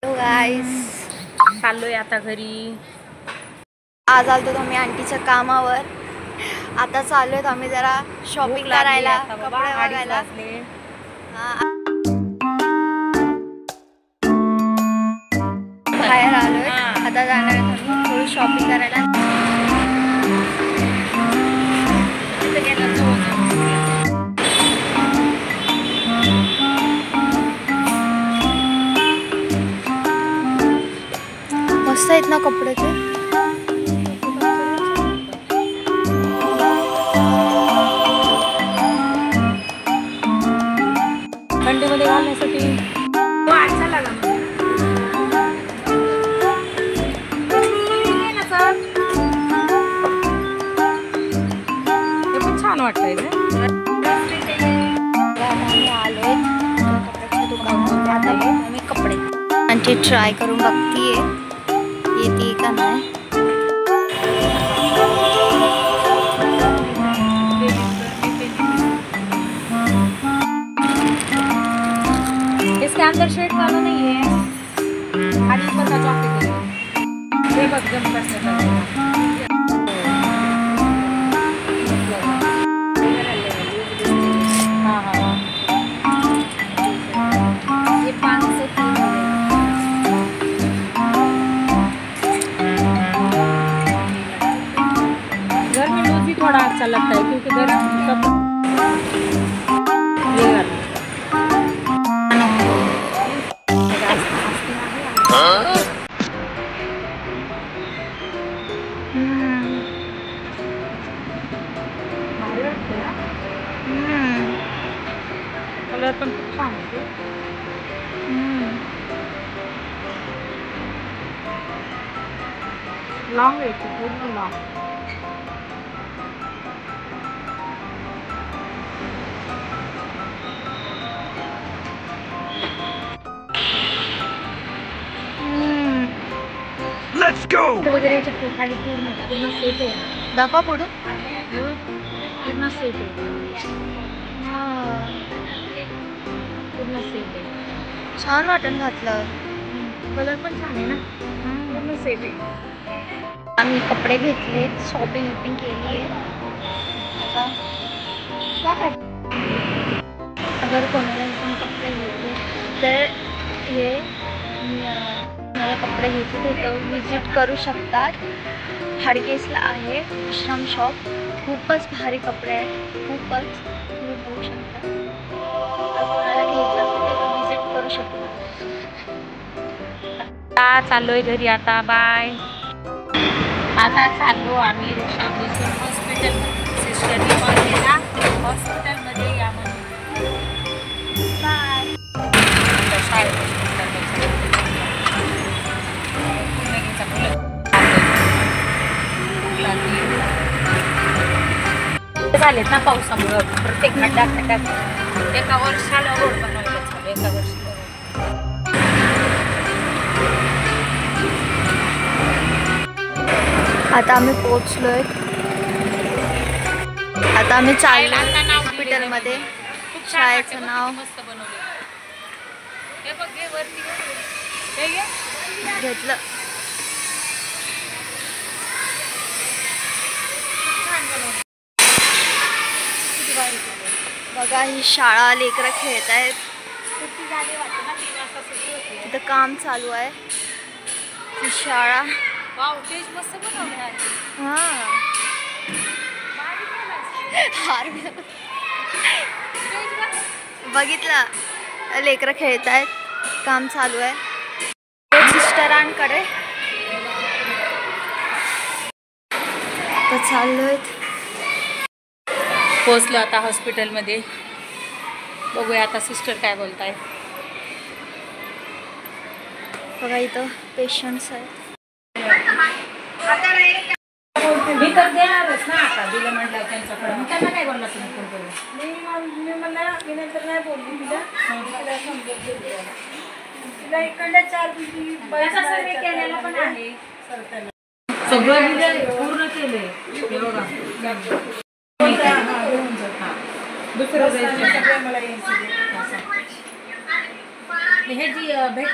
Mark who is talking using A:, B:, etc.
A: Hello गाईस,
B: चाललोय आता घरी.
A: आज आलतो आम्ही आंटीच्या कामावर. आता चाललोय आम्ही जरा शॉपिंग करायला, कपडे बघायला. बाहेर आलोय, आता जाणार आम्ही थोडी शॉपिंग करायला. मस्त आहेत ना कपडे ते.
B: थंडीमध्ये घालण्यासाठी हे पण छान वाटतंय ना.
A: आम्ही आलोय कपड्याच्या दुकानात. आता मी कपडे आंटी ट्राय करून बघतीये येते का नाही.
B: इसके अंदर शर्ट वाला नहीं है, खाली ऊपर का जॉकेट है. ये बघ जम कसं
A: ये 503
B: घर में लूज ही थोड़ा अच्छा लगता है क्योंकि घर कब कलर पण खूप छान आहे. लॉंग आहे पूर्ण लॉंग.
C: Let's go!
B: वगैरे खाली पूर्ण सेट आहे.
A: दाखवा पुढं.
B: पूर्ण सेट आहे. पूर्ण सेट आहे.
A: छान वाटण घातलं.
B: कलर पण छान आहे ना. पूर्ण सेट आहे.
A: आम्ही कपडे घेतले, शॉपिंग केली आहे. आता अगर कोणाला पण कपडे घ्यायचे तर हे मला कपडे घ्यायचे तर विजिट करू शकतात. हाडकेसला आहे विश्राम शॉप. खूपच भारी कपडे आहेत, खूपच. तुम्ही बघू शकता. कोणाला घ्यायचं तर विजिट करू शकता.
B: आता चाललोय घरी आता. बाय. आता चाललो आम्ही हॉस्पिटल. सिस्टरने कॉल केला हॉस्पिटलमध्ये या म्हणून.
A: बाय.
B: झालेत ना पावसामुळं प्रत्येक खड्ड्यात एका वर्षाला रोड बनवलं झालं. एका वर्षाला
A: आता आम्ही पोहोचलोय. आता आम्ही चाललो हॉस्पिटलमध्ये. शाळेचं नाव
B: मस्त बनवलं. हे बघ हे वरती हे
A: घेतलं. बघा ही शाळा, लेकरं खेळत आहेत. तिथं काम चालू आहे. ही शाळा.
B: वाव, स्टेज मस्त बनवलं आहे.
A: बघितलं, लेकरं खेळत आहेत, काम चालू आहे. सिस्टरांकडे चाललोय.
B: पोहोचलो आता हॉस्पिटलमध्ये. बघूया आता सिस्टर काय बोलताय.
A: बघा इथं पेशंट्स आहेत.
B: मी तर देणारच ना. आता दिलं म्हटलं त्यांच्याकडे. मग त्यांना काय बोलला तुम्ही फोन करून? मी म्हणलं मी नंतर नाही बोलली तिला. तिला इकडल्या 4 सर्वे केलेला पण आहे. सगळं पूर्ण केलंय. हे बघा दुसरं मला हे जी भेट